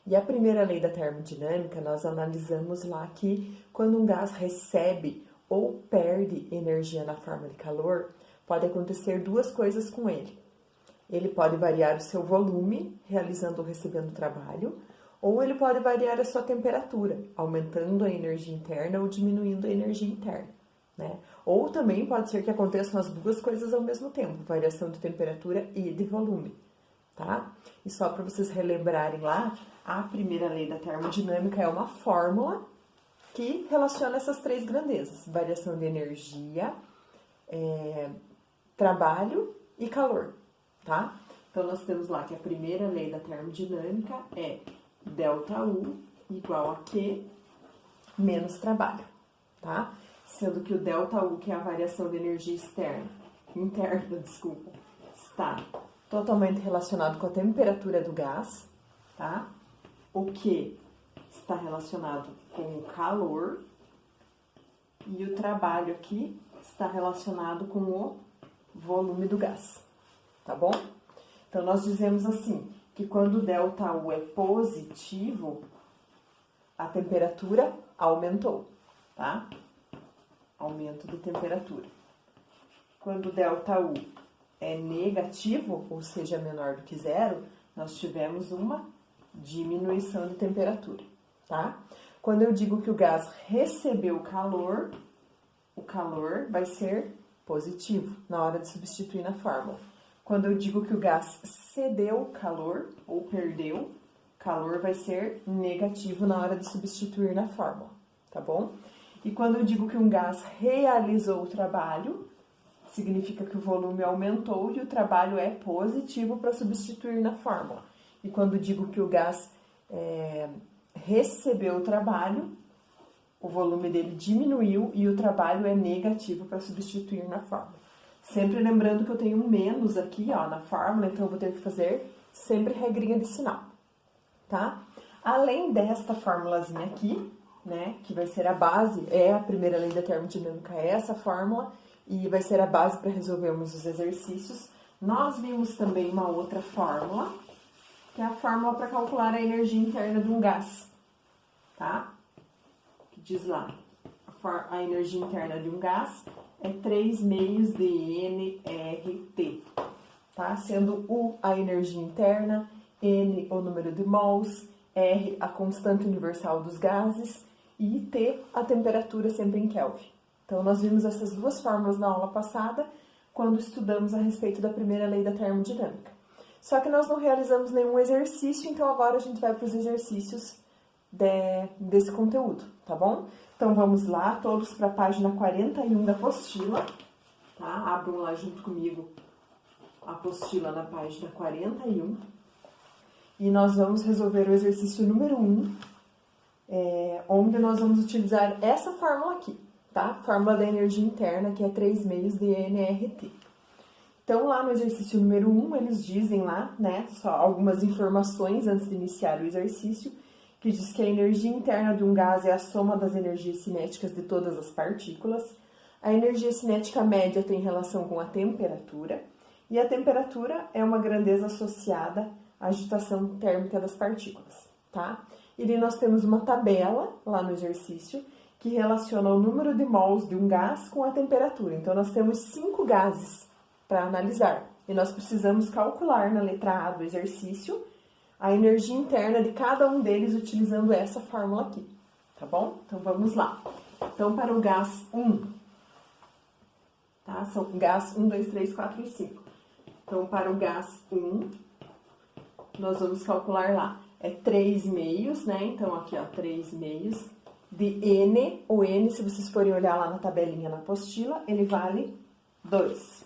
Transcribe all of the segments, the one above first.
E a primeira lei da termodinâmica, nós analisamos lá que quando um gás recebe ou perde energia na forma de calor, pode acontecer duas coisas com ele. Ele pode variar o seu volume, realizando ou recebendo trabalho, ou ele pode variar a sua temperatura, aumentando a energia interna ou diminuindo a energia interna, né? Ou também pode ser que aconteçam as duas coisas ao mesmo tempo, variação de temperatura e de volume, tá? E só para vocês relembrarem lá, a primeira lei da termodinâmica é uma fórmula que relaciona essas três grandezas: variação de energia, trabalho e calor, tá? Então, nós temos lá que a primeira lei da termodinâmica é ΔU igual a Q menos trabalho, tá? Sendo que o ΔU, que é a variação de energia interna, está totalmente relacionado com a temperatura do gás, tá? O Q está relacionado com o calor e o trabalho aqui está relacionado com o volume do gás, tá bom? Então, nós dizemos assim, que quando o ΔU é positivo, a temperatura aumentou, tá? Aumento de temperatura. Quando o ΔU é negativo, ou seja, menor do que zero, nós tivemos uma diminuição de temperatura, tá? Quando eu digo que o gás recebeu calor, o calor vai ser positivo na hora de substituir na fórmula. Quando eu digo que o gás cedeu calor ou perdeu, calor vai ser negativo na hora de substituir na fórmula, tá bom? E quando eu digo que um gás realizou o trabalho, significa que o volume aumentou e o trabalho é positivo para substituir na fórmula. E quando digo que o gás recebeu o trabalho, o volume dele diminuiu e o trabalho é negativo para substituir na fórmula. Sempre lembrando que eu tenho um menos aqui, ó, na fórmula, então eu vou ter que fazer sempre regrinha de sinal, tá? Além desta formulazinha aqui, né, que vai ser a base, a primeira lei da termodinâmica é essa fórmula, e vai ser a base para resolvermos os exercícios, nós vimos também uma outra fórmula, que é a fórmula para calcular a energia interna de um gás, tá? Que diz lá, a energia interna de um gás é 3 meios de nRT, tá? Sendo U a energia interna, N o número de mols, R a constante universal dos gases e T a temperatura sempre em Kelvin. Então, nós vimos essas duas fórmulas na aula passada, quando estudamos a respeito da primeira lei da termodinâmica. Só que nós não realizamos nenhum exercício, então agora a gente vai para os exercícios desse conteúdo, tá bom? Então, vamos lá, todos para a página 41 da apostila, tá? Abram lá junto comigo a apostila na página 41. E nós vamos resolver o exercício número 1, onde nós vamos utilizar essa fórmula aqui, tá? Fórmula da energia interna, que é 3 meios de nRT. Então, lá no exercício número 1, eles dizem lá, né, só algumas informações antes de iniciar o exercício, que diz que a energia interna de um gás é a soma das energias cinéticas de todas as partículas. A energia cinética média tem relação com a temperatura, e a temperatura é uma grandeza associada à agitação térmica das partículas, tá? E ali nós temos uma tabela, lá no exercício, que relaciona o número de mols de um gás com a temperatura. Então, nós temos 5 gases para analisar, e nós precisamos calcular na letra A do exercício a energia interna de cada um deles utilizando essa fórmula aqui, tá bom? Então, vamos lá. Então, para o gás 1, tá? São gás 1, 2, 3, 4 e 5. Então, para o gás 1, nós vamos calcular lá. É 3 meios, né? Então, aqui, ó, 3 meios de N. O N, se vocês forem olhar lá na tabelinha na apostila, ele vale 2.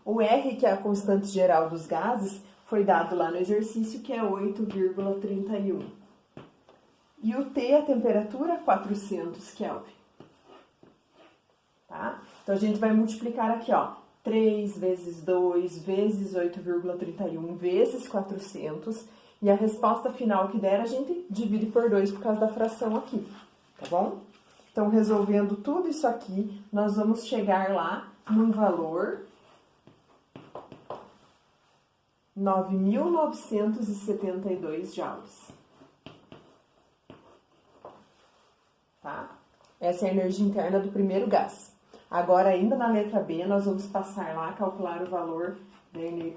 O R, que é a constante geral dos gases, foi dado lá no exercício, que é 8,31. E o T, a temperatura, 400 Kelvin. Tá? Então, a gente vai multiplicar aqui, ó, 3 vezes 2 vezes 8,31 vezes 400. E a resposta final que der, a gente divide por 2 por causa da fração aqui, tá bom? Então, resolvendo tudo isso aqui, nós vamos chegar lá num valor 9.972 joules. Tá? Essa é a energia interna do primeiro gás. Agora, ainda na letra B, nós vamos passar lá a calcular o valor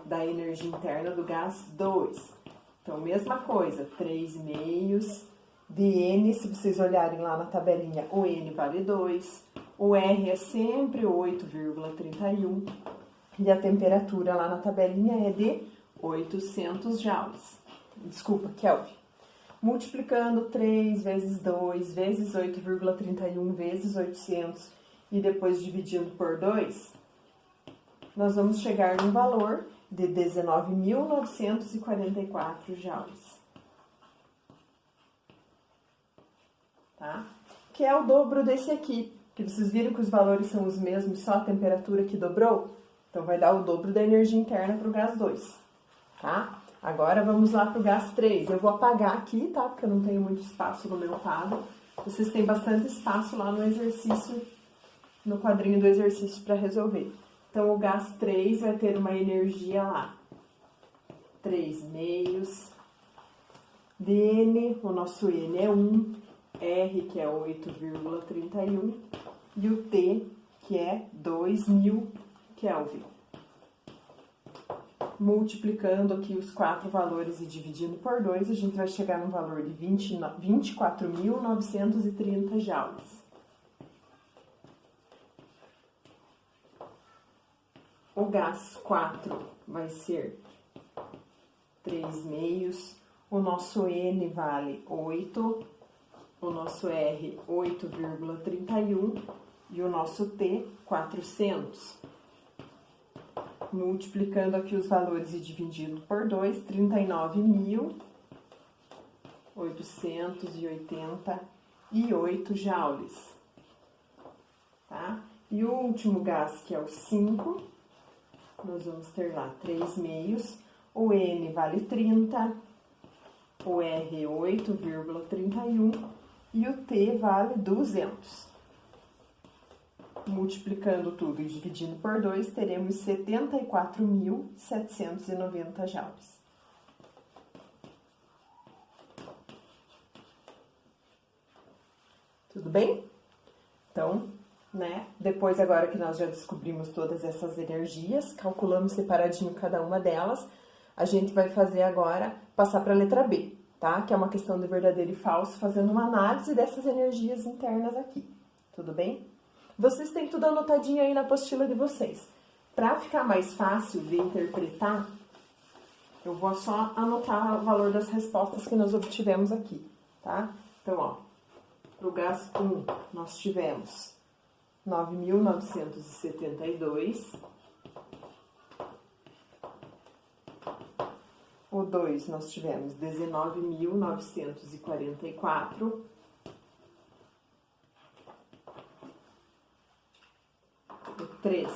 da energia interna do gás 2. Então, mesma coisa, 3 meios de N, se vocês olharem lá na tabelinha, o N vale 2, o R é sempre 8,31 e a temperatura lá na tabelinha é de 800 joules. Desculpa, Kelvin. Multiplicando 3 vezes 2 vezes 8,31 vezes 800 e depois dividindo por 2, nós vamos chegar num valor de 19.944 joules. Tá? Que é o dobro desse aqui. Que vocês viram que os valores são os mesmos, só a temperatura que dobrou? Então, vai dar o dobro da energia interna para o gás 2. Tá? Agora, vamos lá para o gás 3. Eu vou apagar aqui, tá? Porque eu não tenho muito espaço no meu quadro. Vocês têm bastante espaço lá no exercício, no quadrinho do exercício para resolver. Então, o gás 3 vai ter uma energia lá. 3 meios. DN, o nosso N é 1. R, que é 8,31. E o T, que é 2.000 Kelvin. Multiplicando aqui os 4 valores e dividindo por 2, a gente vai chegar num valor de 24.930 joules. O gás 4 vai ser 3 meios, o nosso N vale 8, o nosso R 8,31 e o nosso T 400. Multiplicando aqui os valores e dividindo por 2, 39.888 joules. Tá? E o último gás, que é o 5, nós vamos ter lá 3 meios, o N vale 30, o R 8,31 e o T vale 200. Multiplicando tudo e dividindo por 2, teremos 74.790 joules. Tudo bem? Então, né, depois agora que nós já descobrimos todas essas energias, calculamos separadinho cada uma delas, a gente vai fazer agora, passar para a letra B, tá? Que é uma questão de verdadeiro e falso, fazendo uma análise dessas energias internas aqui. Tudo bem? Vocês têm tudo anotadinho aí na apostila de vocês. Para ficar mais fácil de interpretar, eu vou só anotar o valor das respostas que nós obtivemos aqui, tá? Então, ó, para o gás 1, nós tivemos 9.972. O 2, nós tivemos 19.944. O 3,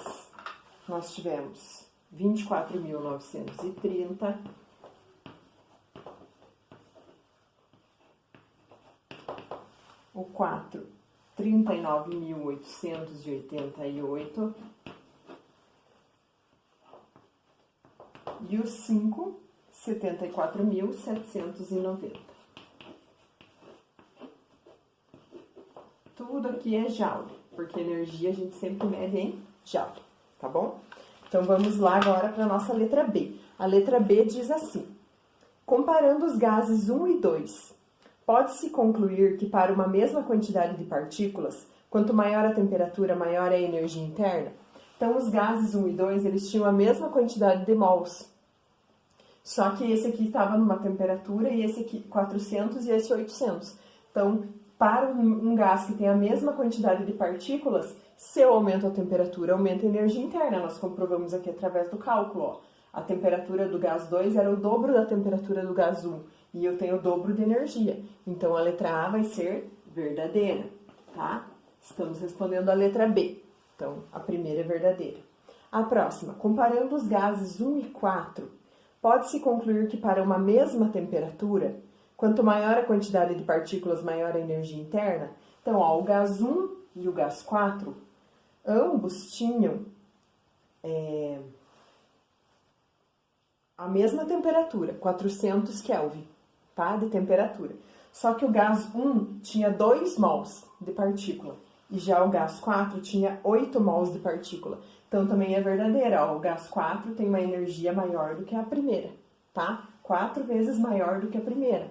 nós tivemos 24.930. O 4, 39.888. E o 5, 74.790. Tudo aqui é joule, porque energia a gente sempre mede em joule, tá bom? Então, vamos lá agora para a nossa letra B. A letra B diz assim: comparando os gases 1 e 2, pode-se concluir que para uma mesma quantidade de partículas, quanto maior a temperatura, maior é a energia interna? Então, os gases 1 e 2, eles tinham a mesma quantidade de mols. Só que esse aqui estava numa temperatura e esse aqui 400 e esse 800. Então, para um gás que tem a mesma quantidade de partículas, se eu aumento a temperatura, aumenta a energia interna. Nós comprovamos aqui através do cálculo, ó. A temperatura do gás 2 era o dobro da temperatura do gás 1 e eu tenho o dobro de energia. Então, a letra A vai ser verdadeira, tá? Estamos respondendo a letra B. Então, a primeira é verdadeira. A próxima, comparando os gases 1 e 4, pode-se concluir que para uma mesma temperatura, quanto maior a quantidade de partículas, maior a energia interna. Então, ó, o gás 1 e o gás 4, ambos tinham a mesma temperatura, 400 Kelvin, tá? De temperatura. Só que o gás 1 tinha 2 mols de partícula e já o gás 4 tinha 8 mols de partícula. Então também é verdadeira, ó, o gás 4 tem uma energia maior do que a primeira, tá? 4 vezes maior do que a primeira,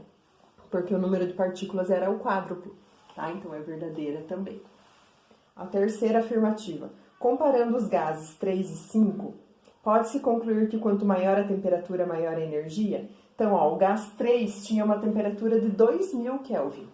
porque o número de partículas era o quádruplo, tá? Então é verdadeira também. A terceira afirmativa. Comparando os gases 3 e 5, pode-se concluir que quanto maior a temperatura, maior a energia? Então, ó, o gás 3 tinha uma temperatura de 2000 Kelvin.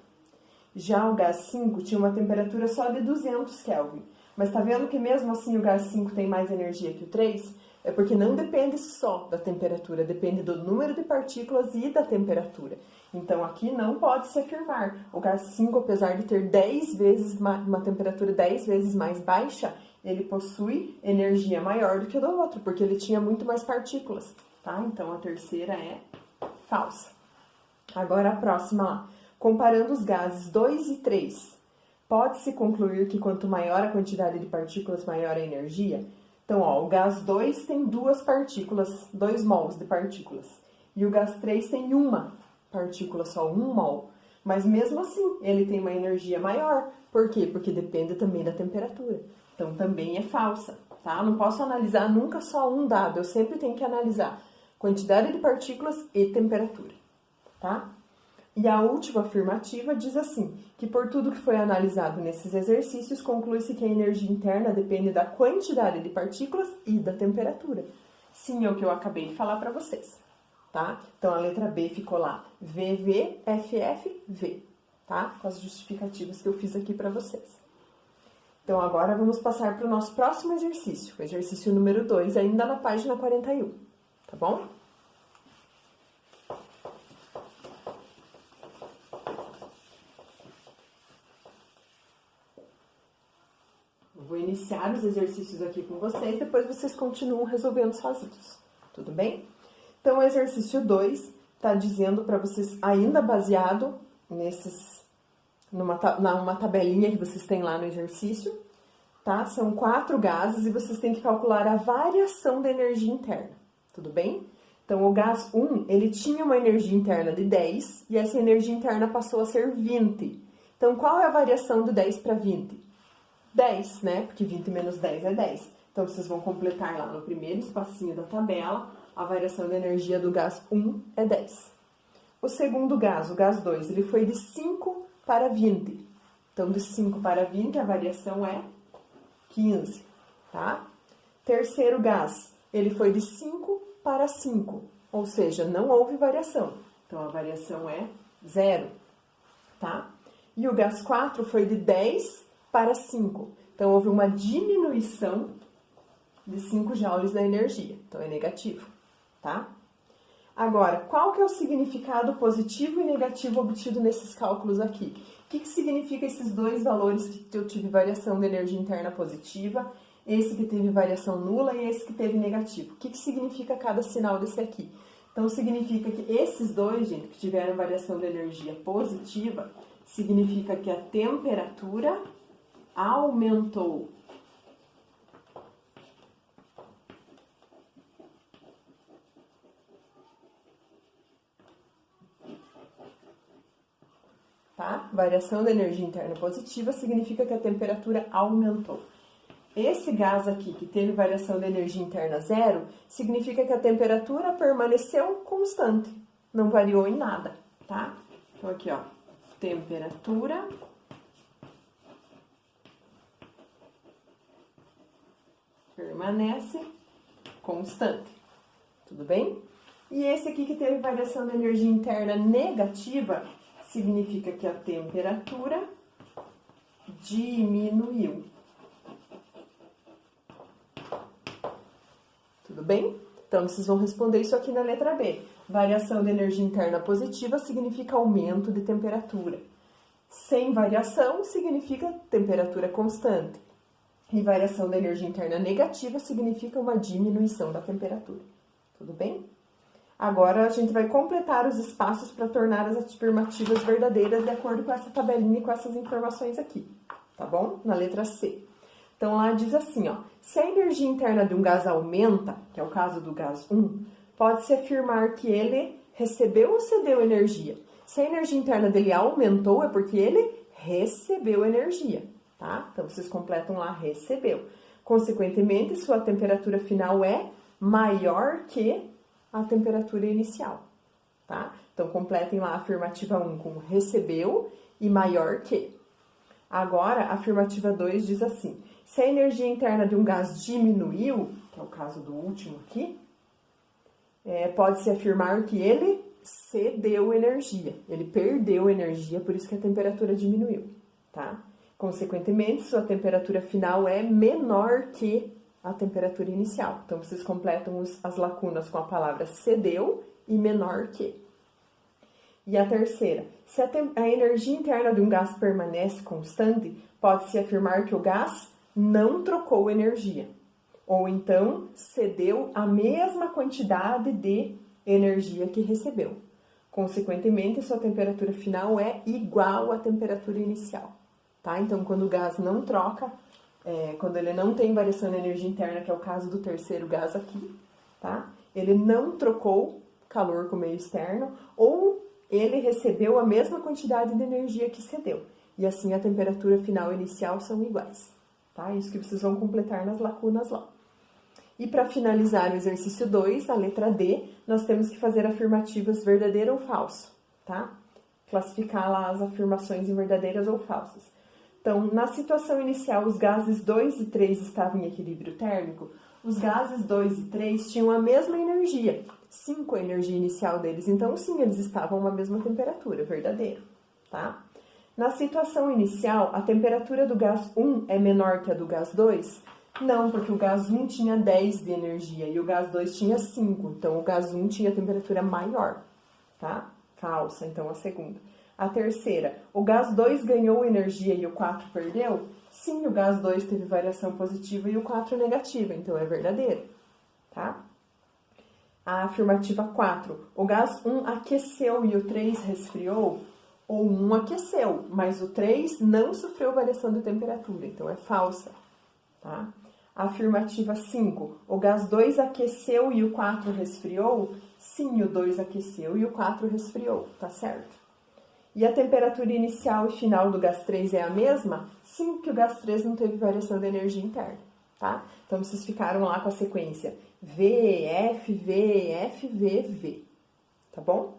Já o gás 5 tinha uma temperatura só de 200 Kelvin. Mas tá vendo que mesmo assim o gás 5 tem mais energia que o 3? É porque não depende só da temperatura, depende do número de partículas e da temperatura. Então, aqui não pode se afirmar. O gás 5, apesar de ter 10 vezes uma temperatura 10 vezes mais baixa, ele possui energia maior do que o do outro, porque ele tinha muito mais partículas, tá? Então, a terceira é falsa. Agora, a próxima lá. Comparando os gases 2 e 3, pode-se concluir que quanto maior a quantidade de partículas, maior a energia? Então, ó, o gás 2 tem 2 partículas, 2 mols de partículas. E o gás 3 tem uma partícula só, 1 mol. Mas mesmo assim, ele tem uma energia maior. Por quê? Porque depende também da temperatura. Então, também é falsa, tá? Não posso analisar nunca só um dado. Eu sempre tenho que analisar quantidade de partículas e temperatura, tá? E a última afirmativa diz assim, que por tudo que foi analisado nesses exercícios, conclui-se que a energia interna depende da quantidade de partículas e da temperatura. Sim, é o que eu acabei de falar para vocês, tá? Então, a letra B ficou lá, VV, FF, V, tá? Com as justificativas que eu fiz aqui para vocês. Então, agora vamos passar para o nosso próximo exercício, o exercício número 2, ainda na página 41, tá bom? Vou iniciar os exercícios aqui com vocês, depois vocês continuam resolvendo sozinhos, tudo bem? Então, o exercício 2 está dizendo para vocês, ainda baseado numa tabelinha que vocês têm lá no exercício, tá? São 4 gases e vocês têm que calcular a variação da energia interna, tudo bem? Então, o gás 1, ele tinha uma energia interna de 10 e essa energia interna passou a ser 20. Então, qual é a variação do 10 para 20? 10, né? Porque 20 menos 10 é 10. Então, vocês vão completar lá no primeiro espacinho da tabela, a variação da energia do gás 1 é 10. O segundo gás, o gás 2, ele foi de 5 para 20. Então, de 5 para 20, a variação é 15, tá? Terceiro gás, ele foi de 5 para 5, ou seja, não houve variação. Então, a variação é 0, tá? E o gás 4 foi de 10 para 5. Então, houve uma diminuição de 5 joules da energia. Então, é negativo, tá? Agora, qual que é o significado positivo e negativo obtido nesses cálculos aqui? O que significa esses dois valores que eu tive variação de energia interna positiva, esse que teve variação nula e esse que teve negativo? O que significa cada sinal desse aqui? Então, significa que esses dois, gente, que tiveram variação de energia positiva, significa que a temperatura aumentou. Tá? Variação da energia interna positiva significa que a temperatura aumentou. Esse gás aqui, que teve variação da energia interna 0, significa que a temperatura permaneceu constante, não variou em nada, tá? Então, aqui, ó, temperatura permanece constante, tudo bem? E esse aqui que teve variação da energia interna negativa, significa que a temperatura diminuiu. Tudo bem? Então, vocês vão responder isso aqui na letra B. Variação de energia interna positiva significa aumento de temperatura. Sem variação, significa temperatura constante. E variação da energia interna negativa significa uma diminuição da temperatura. Tudo bem? Agora, a gente vai completar os espaços para tornar as afirmativas verdadeiras de acordo com essa tabelinha e com essas informações aqui, tá bom? Na letra C. Então, lá diz assim, ó, se a energia interna de um gás aumenta, que é o caso do gás 1, pode-se afirmar que ele recebeu ou cedeu energia. Se a energia interna dele aumentou, é porque ele recebeu energia, tá? Então, vocês completam lá, recebeu. Consequentemente, sua temperatura final é maior que a temperatura inicial, tá? Então, completem lá a afirmativa 1 com recebeu e maior que. Agora, a afirmativa 2 diz assim: se a energia interna de um gás diminuiu, que é o caso do último aqui, pode-se afirmar que ele cedeu energia, ele perdeu energia, por isso que a temperatura diminuiu, tá? Consequentemente, sua temperatura final é menor que a temperatura inicial. Então, vocês completam as lacunas com a palavra cedeu e menor que. E a terceira, se a energia interna de um gás permanece constante, pode-se afirmar que o gás não trocou energia, ou então cedeu a mesma quantidade de energia que recebeu. Consequentemente, sua temperatura final é igual à temperatura inicial, tá? Então, quando o gás não troca, quando ele não tem variação de energia interna, que é o caso do terceiro gás aqui, tá? Ele não trocou calor com o meio externo, ou ele recebeu a mesma quantidade de energia que cedeu. E assim a temperatura final e inicial são iguais, tá? Isso que vocês vão completar nas lacunas lá. E para finalizar o exercício 2, a letra D, nós temos que fazer afirmativas verdadeiro ou falso, tá? Classificar lá as afirmações em verdadeiras ou falsas. Então, na situação inicial, os gases 2 e 3 estavam em equilíbrio térmico. Os gases 2 e 3 tinham a mesma energia, 5 a energia inicial deles. Então, sim, eles estavam a uma mesma temperatura, verdadeiro, tá? Na situação inicial, a temperatura do gás 1 é menor que a do gás 2? Não, porque o gás 1 tinha 10 de energia e o gás 2 tinha 5. Então, o gás 1 tinha temperatura maior, tá? Falsa, então, a segunda. A terceira, o gás 2 ganhou energia e o 4 perdeu? Sim, o gás 2 teve variação positiva e o 4 negativa, então é verdadeiro, tá? A afirmativa 4, o gás 1 aqueceu e o 3 resfriou? O 1 aqueceu, mas o 3 não sofreu variação de temperatura, então é falsa, tá? A afirmativa 5, o gás 2 aqueceu e o 4 resfriou? Sim, o 2 aqueceu e o 4 resfriou, tá certo? E a temperatura inicial e final do gás 3 é a mesma? Sim, porque o gás 3 não teve variação de energia interna, tá? Então, vocês ficaram lá com a sequência V, F, V, F, V, V, tá bom?